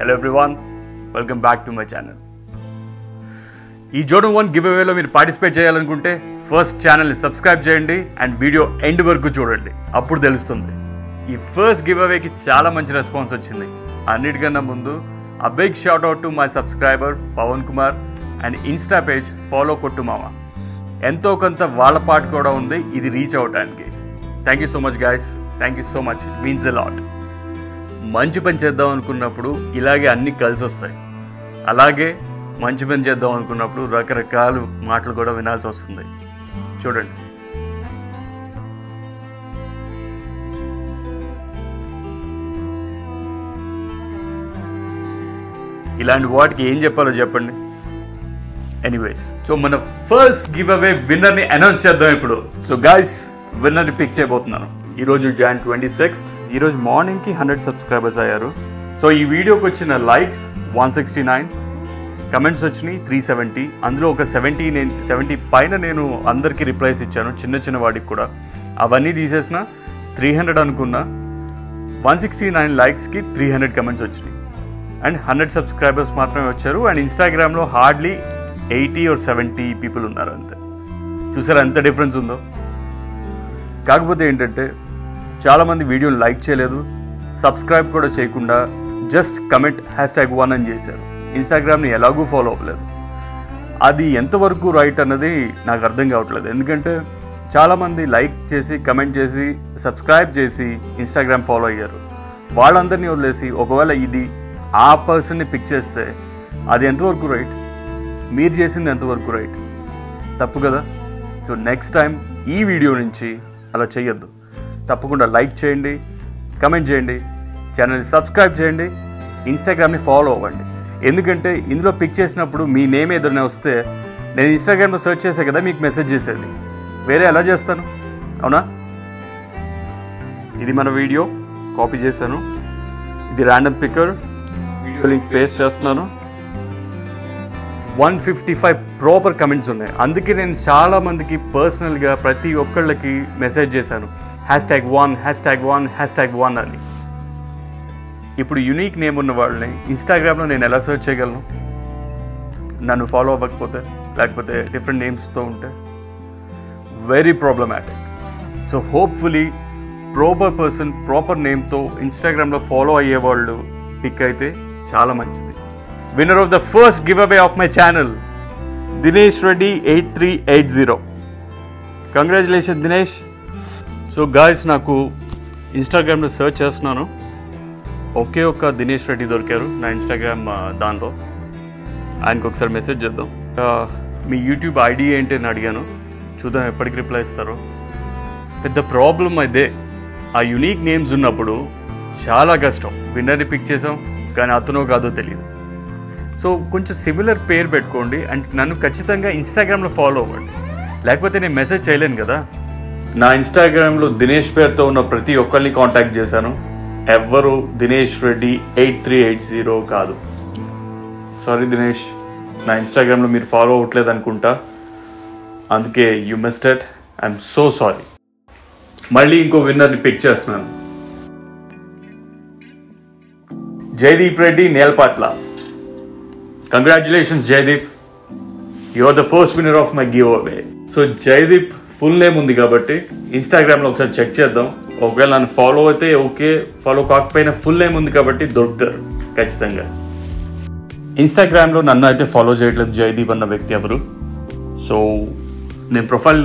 Hello everyone, welcome back to my channel. ఈ Jordan 1 give అవేలో మీరు participate చేయాలనుకుంటే first ఛానల్ని సబ్స్క్రైబ్ చేయండి అండ్ వీడియో ఎండ్ వరకు చూడండి, అప్పుడు తెలుస్తుంది. ఈ ఫస్ట్ గివ్ అవేకి చాలా మంచి రెస్పాన్స్ వచ్చింది. అన్నిటికన్నా ముందు a big shout out to my subscriber Pawan Kumar and insta page follow కొట్టు మామ. ఎంతో కొంత వాళ్ళ పార్ట్ కూడా ఉంది ఇది రీచ్ అవడానికి. Thank you so much guys, thank you so much, it means a lot. మంచి పని చేద్దాం అనుకున్నప్పుడు ఇలాగే అన్నీ కలిసి వస్తాయి. అలాగే మంచి పని చేద్దాం అనుకున్నప్పుడు రకరకాల మాటలు కూడా వినాల్సి వస్తుంది. చూడండి, ఇలాంటి వాటికి ఏం చెప్పాలో చెప్పండి. ఎనీవేస్, సో మన ఫస్ట్ గివ్ అవే విన్నర్ని అనౌన్స్ చేద్దాం ఇప్పుడు. సో గైస్, విన్నర్ని పిక్ చేయబోతున్నాను. ఈరోజు Jan 26th, ఈరోజు మార్నింగ్కి 100 సబ్స్క్రైబర్స్ అయ్యారు. సో ఈ వీడియోకి వచ్చిన లైక్స్ 169, కమెంట్స్ వచ్చినాయి 370. అందులో ఒక 70 పైన నేను అందరికీ రిప్లైస్ ఇచ్చాను, చిన్న చిన్న వాటికి కూడా. అవన్నీ తీసేసిన 300 అనుకున్నా. 169 లైక్స్కి 300 కమెంట్స్ వచ్చినాయి అండ్ 100 సబ్స్క్రైబర్స్ మాత్రమే వచ్చారు. అండ్ ఇన్స్టాగ్రామ్లో హార్డ్లీ 80 or 70 పీపుల్ ఉన్నారు అంతే. చూసారా ఎంత డిఫరెన్స్ ఉందో. కాకపోతే ఏంటంటే చాలామంది వీడియోని లైక్ చేయలేదు, సబ్స్క్రైబ్ కూడా చేయకుండా జస్ట్ కమెంట్ #1 అని చేశారు. ఇన్స్టాగ్రామ్ని ఎలాగూ ఫాలో అవ్వలేదు. అది ఎంతవరకు రైట్ అన్నది నాకు అర్థం కావట్లేదు. ఎందుకంటే చాలామంది లైక్ చేసి, కమెంట్ చేసి, సబ్స్క్రైబ్ చేసి ఇన్స్టాగ్రామ్ ఫాలో అయ్యారు. వాళ్ళందరినీ వదిలేసి ఒకవేళ ఇది ఆ పర్సన్ని పిక్ చేస్తే అది ఎంతవరకు రైట్? మీరు చేసింది ఎంతవరకు రైట్? తప్పు కదా. సో నెక్స్ట్ టైం ఈ వీడియో నుంచి అలా చేయొద్దు. తప్పకుండా లైక్ చేయండి, కమెంట్ చేయండి, ఛానల్ని సబ్స్క్రైబ్ చేయండి, ఇన్స్టాగ్రామ్ని ఫాలో అవ్వండి. ఎందుకంటే ఇందులో పిక్ చేసినప్పుడు మీ నేమ్ ఏదైనా వస్తే నేను ఇన్స్టాగ్రామ్లో సెర్చ్ చేసే కదా మీకు మెసేజ్ చేసేది. వేరే ఎలా చేస్తాను? అవునా? ఇది మన వీడియో కాపీ చేశాను. ఇది random picker, video link paste చేస్తున్నాను. 155 ప్రాపర్ కమెంట్స్ ఉన్నాయి. అందుకే నేను చాలామందికి పర్సనల్గా ప్రతి ఒక్కళ్ళకి మెసేజ్ చేశాను #1 అని. ఇప్పుడు యూనిక్ నేమ్ ఉన్న వాళ్ళని ఇన్స్టాగ్రామ్లో నేను ఎలా సెర్చ్ చేయగలను? నన్ను ఫాలో అవ్వకపోతే, లేకపోతే డిఫరెంట్ నేమ్స్తో ఉంటే very problematic. So hopefully proper person, proper నేమ్తో ఇన్స్టాగ్రామ్లో ఫాలో అయ్యేవాళ్ళు పిక్ అయితే చాలా మంచిది. Winner of the first giveaway of my channel Dinesh Reddy 8380. Congratulation Dinesh. So guys, నాకు ఇన్స్టాగ్రామ్లో సెర్చ్ చేస్తున్నాను, ఒకే ఒక్క దినేష్ రెడ్డి దొరికారు నా ఇన్స్టాగ్రామ్ దానిలో. ఆయనకు ఒకసారి మెసేజ్ చేద్దాం. మీ యూట్యూబ్ ఐడి ఏంటి అని అడిగాను, చూద్దాం ఎప్పటికి రిప్లై ఇస్తారో. పెద్ద ప్రాబ్లం అయితే ఆ యూనిక్ నేమ్స్ ఉన్నప్పుడు చాలా కష్టం. విన్నర్ని పిక్ చేసాం కానీ అతనో కాదో తెలియదు. సో కొంచెం సిమిలర్ పేరు పెట్టుకోండి అండ్ నన్ను ఖచ్చితంగా ఇన్స్టాగ్రామ్లో ఫాలో అవ్వండి, లేకపోతే నేను మెసేజ్ చేయలేను కదా. నా ఇన్స్టాగ్రామ్లో దినేష్ పేరుతో ఉన్న ప్రతి ఒక్కరిని కాంటాక్ట్ చేశాను. ఎవ్వరు దినేష్ రెడ్డి 8380 కాదు. సారీ దినేష్, నా ఇన్స్టాగ్రామ్లో మీరు ఫాలో అవ్వట్లేదు అనుకుంటా, అందుకే you missed it. I'm so sorry. మళ్ళీ ఇంకో విన్నర్ని పిక్ చేస్తున్నాను. Jaydeep Reddy Nelpatla. Congratulations Jaydeep, you are the first winner of my giveaway. So Jaydeep full name ఉంది కాబట్టి ఇన్స్టాగ్రామ్లో ఒకసారి చెక్ చేద్దాం. ఒకవేళ నన్ను ఫాలో అయితే ఓకే, ఫాలో కాకపోయినా ఫుల్ నేమ్ ఉంది కాబట్టి దొరుకుతారు ఖచ్చితంగా. ఇన్స్టాగ్రామ్లో నన్ను అయితే ఫాలో చేయట్లేదు జయదీప్ అన్న వ్యక్తి ఎవరు. సో నేను ప్రొఫైల్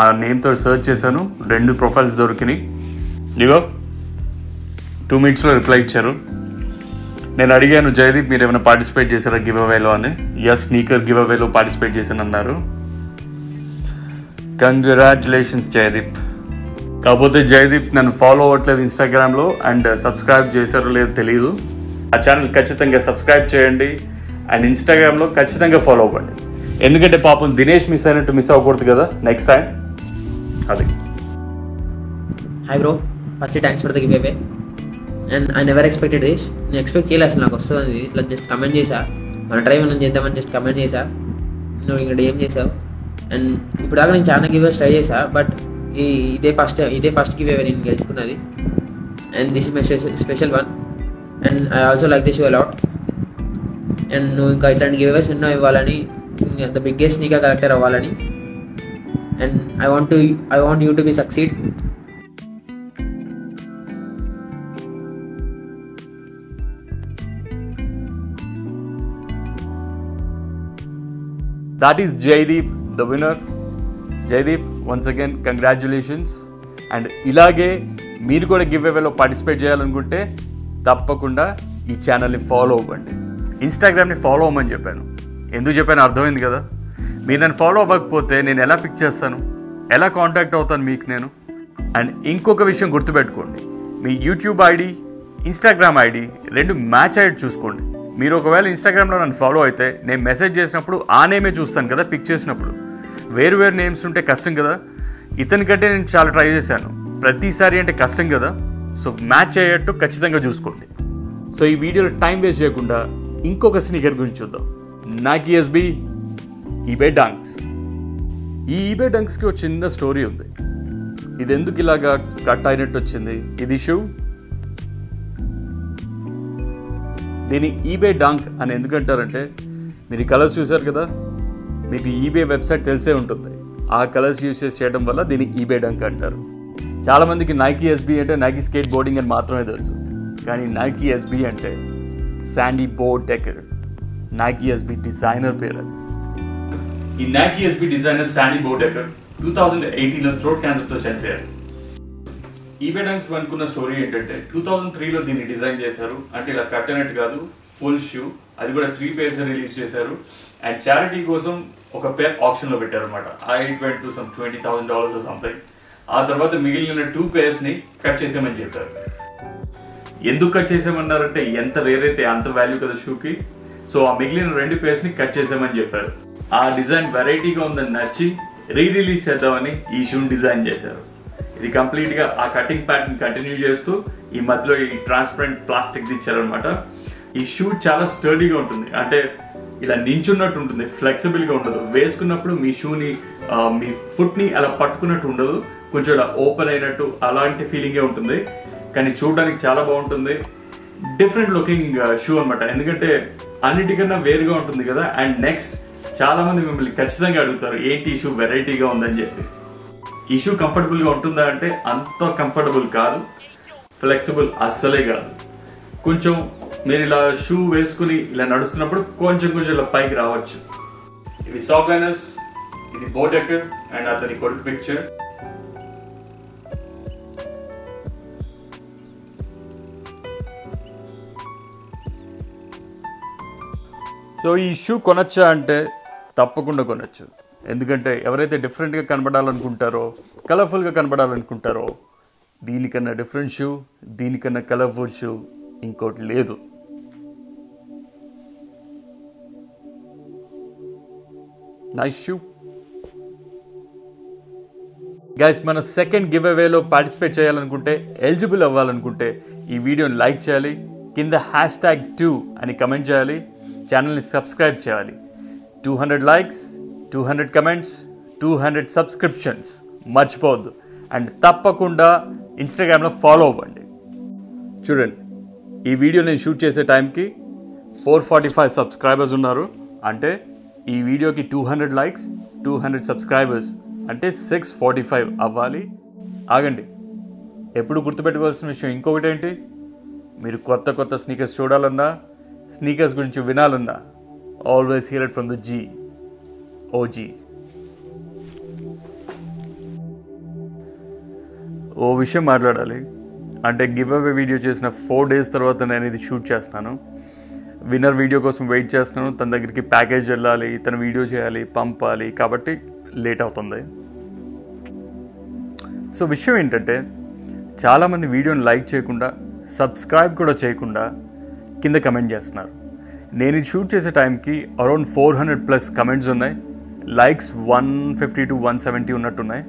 ఆ నేమ్తో సెర్చ్ చేశాను, 2 ప్రొఫైల్స్ దొరికినాయి. ఇగో 2 minutesలో రిప్లై ఇచ్చారు. నేను అడిగాను జయదీప్ మీరు ఏమైనా పార్టిసిపేట్ చేశారా గివ్ అవేలో అని. ఎస్, స్నీకర్ గివ్ అవేలో పార్టిసిపేట్ చేశాను అన్నారు. కంగ్రాచులేషన్స్ జయదీప్. కాకపోతే జయదీప్ నన్ను ఫాలో అవ్వట్లేదు ఇన్స్టాగ్రామ్లో అండ్ సబ్స్క్రైబ్ చేశారో లేదో తెలియదు. ఆ ఛానల్ ఖచ్చితంగా సబ్స్క్రైబ్ చేయండి అండ్ ఇన్స్టాగ్రామ్లో ఖచ్చితంగా ఫాలో అవ్వండి. ఎందుకంటే పాపం దినేష్ మిస్ అయినట్టు మిస్ అవ్వకూడదు కదా నెక్స్ట్ టైం. అది. Hi bro, first thanks for the give away and I never expected this. నేను ఎక్స్పెక్ట్ చేయలేదు అసలు నాకు వస్తుంది. ఇట్లా జస్ట్ కమెంట్ చేశా, మన ట్రై మనం చేద్దామని జస్ట్ కమెంట్ చేశా. నువ్వు ఇంకా ఏం చేసావు. అండ్ ఇప్పుడు దాకా నేను చాలా గివ్ అవేస్ ట్రై చేశా, బట్ ఇదే ఫస్ట్ గివ్ అవే నేను గెలుచుకున్నది. And this is my special one. And I also like the show a lot. And నువ్వు ఇంకా ఇట్లాంటి గివ్ అవేస్ ఎన్నో ఇవ్వాలని, ద బిగ్గెస్ట్ స్నీకర్ కలెక్టర్ అవ్వాలని. And I want you to be succeed. That is Jaydeep, the winner. Jaydeep, once again, congratulations. And ఇలాగే మీరు కూడా give అవేలో participate చేయాలనుకుంటే తప్పకుండా ఈ ఛానల్ని ఫాలో అవ్వండి. ఇన్స్టాగ్రామ్ని ఫాలో అవ్వమని చెప్పాను. ఎందుకు చెప్పాను అర్థమైంది కదా. మీరు నన్ను ఫాలో అవ్వకపోతే నేను ఎలా పిక్ చేస్తాను, ఎలా కాంటాక్ట్ అవుతాను మీకు నేను. అండ్ ఇంకొక విషయం గుర్తుపెట్టుకోండి, మీ యూట్యూబ్ ఐడి, ఇన్స్టాగ్రామ్ ఐడి రెండు మ్యాచ్ అయ్యేది చూసుకోండి. మీరు ఒకవేళ ఇన్స్టాగ్రామ్లో నన్ను ఫాలో అయితే నేను మెసేజ్ చేసినప్పుడు ఆ నేమే చూస్తాను కదా పిక్ చేసినప్పుడు. వేరు నేమ్స్ ఉంటే కష్టం కదా. ఇతనికంటే నేను చాలా ట్రై చేశాను, ప్రతిసారి అంటే కష్టం కదా. సో మ్యాచ్ అయ్యేట్టు ఖచ్చితంగా చూసుకోండి. సో ఈ వీడియోలో టైం వేస్ట్ చేయకుండా ఇంకొక స్నీకర్ గురించి చూద్దాం. Nike SB eBay dunks. ఈ ఈబే డంక్స్కి ఒక చిన్న స్టోరీ ఉంది. ఇది ఎందుకు ఇలాగా కట్ అయినట్టు వచ్చింది, ఇది షూ. దీన్ని ఈబే డంక్ అని ఎందుకంటారంటే, మీరు ఈ కలర్స్ చూసారు కదా, మీకు ఈబే వెబ్సైట్ తెలిసే ఉంటుంది. ఆ కలర్స్ యూజ్ చేయడం వల్ల దీన్ని ఈబే డంక్ అంటారు. చాలామందికి నైకీ ఎస్బీ అంటే నైకీ స్కేట్ బోర్డింగ్ అని మాత్రమే తెలుసు, కానీ నైకీ ఎస్బీ అంటే Sandy Bodecker, Nike SB designer పేరు అది. ఈ Nike SB designer Sandy Bodecker 2018లో థ్రోట్ క్యాన్సర్తో చనిపోయారు. ఈబే డంక్స్ అనుకున్న స్టోరీ ఏంటంటే 2003లో దీన్ని డిజైన్ చేశారు. అంటే ఇలా కట్టినట్టు కాదు, ఫుల్ షూ, అది కూడా 3 pairs రిలీజ్ చేశారు. అండ్ చారిటీ కోసం ఒక పేర్ ఆప్షన్లో పెట్టారు అనమాట. It went to some $20,000 something. ఆ తర్వాత మిగిలిన 2 pairs కట్ చేసామని చెప్పారు. ఎందుకు కట్ చేసామన్నారంటే ఎంత రేర్ అయితే అంత వాల్యూ కదా షూకి. సో ఆ మిగిలిన 2 pairs కట్ చేసామని చెప్పారు. ఆ డిజైన్ వెరైటీగా ఉందని నచ్చి రిలీజ్ చేద్దామని ఈ షూని డిజైన్ చేశారు. ఇది కంప్లీట్ గా ఆ కటింగ్ ప్యాటర్న్ కంటిన్యూ చేస్తూ ఈ మధ్యలో ఈ ట్రాన్స్పరెంట్ ప్లాస్టిక్ ఇచ్చారనమాట. ఈ షూ చాలా స్టర్డీగా ఉంటుంది, అంటే ఇలా నించున్నట్టు ఉంటుంది, ఫ్లెక్సిబుల్ గా ఉండదు. వేసుకున్నప్పుడు మీ షూని మీ ఫుట్ ని అలా పట్టుకున్నట్టు ఉండదు, కొంచెం ఇలా ఓపెన్ అయినట్టు అలాంటి ఫీలింగే ఉంటుంది. కానీ చూడడానికి చాలా బాగుంటుంది. డిఫరెంట్ లుకింగ్ షూ అనమాట, ఎందుకంటే అన్నిటికన్నా వేరుగా ఉంటుంది కదా. అండ్ నెక్స్ట్ చాలా మంది మిమ్మల్ని ఖచ్చితంగా అడుగుతారు ఏంటి ఈ షూ వెరైటీగా ఉందని చెప్పి. ఈ షూ కంఫర్టబుల్ గా ఉంటుందా అంటే అంత కంఫర్టబుల్ కాదు, ఫ్లెక్సిబుల్ అస్సలే కాదు. కొంచెం మీరు ఇలా షూ వేసుకుని ఇలా నడుస్తున్నప్పుడు కొంచెం ఇలా పైకి రావచ్చు. ఇవి సాక్ లైనర్స్, ఇది బోడెకర్ అండ్ అతని కొడుకు పిక్చర్. సో ఈ షూ కొనొచ్చా అంటే తప్పకుండా కొనొచ్చు. ఎందుకంటే ఎవరైతే డిఫరెంట్గా కనబడాలనుకుంటారో, కలర్ఫుల్గా కనబడాలనుకుంటారో, దీనికన్నా డిఫరెంట్ షూ, దీనికన్నా కలర్ఫుల్ షూ ఇంకోటి లేదు. Nice shoe guys. మన సెకండ్ గివ్ అవేలో పార్టిసిపేట్ చేయాలనుకుంటే, ఎలిజిబుల్ అవ్వాలనుకుంటే ఈ వీడియోని లైక్ చేయాలి, కింద #2 అని కమెంట్ చేయాలి, ఛానల్ని సబ్స్క్రైబ్ చేయాలి. 200 likes, 200 comments, 200 subscriptions మర్చిపోవద్దు. అండ్ తప్పకుండా ఇన్స్టాగ్రామ్లో ఫాలో అవ్వండి. చూడండి, ఈ వీడియో నేను షూట్ చేసే టైంకి 445 సబ్స్క్రైబర్స్ ఉన్నారు. అంటే ఈ వీడియోకి 200 likes, 200 సబ్స్క్రైబర్స్ అంటే 645 అవ్వాలి. ఆగండి, ఎప్పుడు గుర్తుపెట్టుకోవాల్సిన విషయం ఇంకొకటి ఏంటి, మీరు కొత్త స్నీకర్స్ చూడాలన్నా, స్నీకర్స్ గురించి వినాలన్నా, always hear it from the OG. ఓ విషయం మాట్లాడాలి. అంటే గివ్ అవే వీడియో చేసిన 4 days తర్వాత నేను ఇది షూట్ చేస్తున్నాను. విన్నర్ వీడియో కోసం వెయిట్ చేస్తున్నాను. తన దగ్గరికి ప్యాకేజ్ వెళ్ళాలి, తన వీడియో చేయాలి, పంపాలి, కాబట్టి లేట్ అవుతుంది. సో విషయం ఏంటంటే, చాలామంది వీడియోని లైక్ చేయకుండా, సబ్స్క్రైబ్ కూడా చేయకుండా కింద కమెంట్ చేస్తున్నారు. నేను ఇది షూట్ చేసే టైంకి అరౌండ్ 400+ కమెంట్స్ ఉన్నాయి, లైక్స్ 150 to 170 ఉన్నట్టున్నాయి.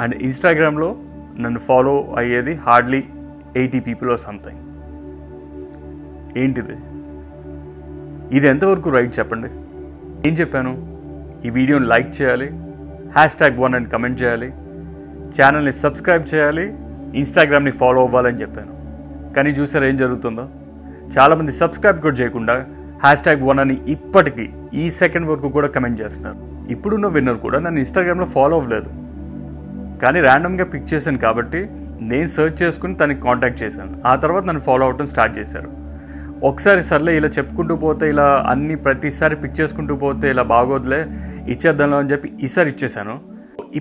అండ్ ఇన్స్టాగ్రామ్లో నన్ను ఫాలో అయ్యేది హార్డ్లీ 80 people or సంథింగ్. ఏంటిది? ఇది ఎంతవరకు రైట్ చెప్పండి? ఏం చెప్పాను? ఈ వీడియోని లైక్ చేయాలి, #1 అని కమెంట్ చేయాలి, ఛానల్ని సబ్స్క్రైబ్ చేయాలి, ఇన్స్టాగ్రామ్ని ఫాలో అవ్వాలని చెప్పాను. కానీ చూసారా ఏం జరుగుతుందో? చాలామంది సబ్స్క్రైబ్ కూడా చేయకుండా #1 అని ఇప్పటికీ ఈ సెకండ్ వరకు కూడా కమెంట్ చేస్తున్నారు. ఇప్పుడున్న విన్నర్ కూడా నన్ను ఇన్స్టాగ్రామ్లో ఫాలో అవ్వలేదు, కానీ ర్యాండమ్గా పిక్ చేశాను కాబట్టి నేను సెర్చ్ చేసుకుని తనకి కాంటాక్ట్ చేశాను. ఆ తర్వాత నన్ను ఫాలో అవ్వడం స్టార్ట్ చేశారు. ఒకసారి సర్లే ఇలా చెప్పుకుంటూ పోతే, ఇలా అన్ని ప్రతిసారి పిక్ చేసుకుంటూ పోతే ఇలా బాగోదులే, ఇచ్చేద్దాంలో అని చెప్పి ఈసారి ఇచ్చేసాను.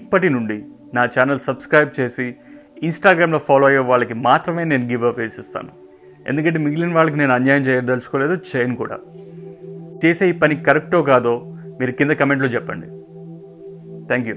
ఇప్పటి నుండి నా ఛానల్ సబ్స్క్రైబ్ చేసి ఇన్స్టాగ్రామ్లో ఫాలో అయ్యే వాళ్ళకి మాత్రమే నేను గివ్ అవేస్ ఇస్తాను. ఎందుకంటే మిగిలిన వాళ్ళకి నేను అన్యాయం చేయదలుచుకోలేదు, చేయను కూడా. చేసే ఈ పని కరెక్టో కాదో మీరు కింద కమెంట్లో చెప్పండి. Thank you.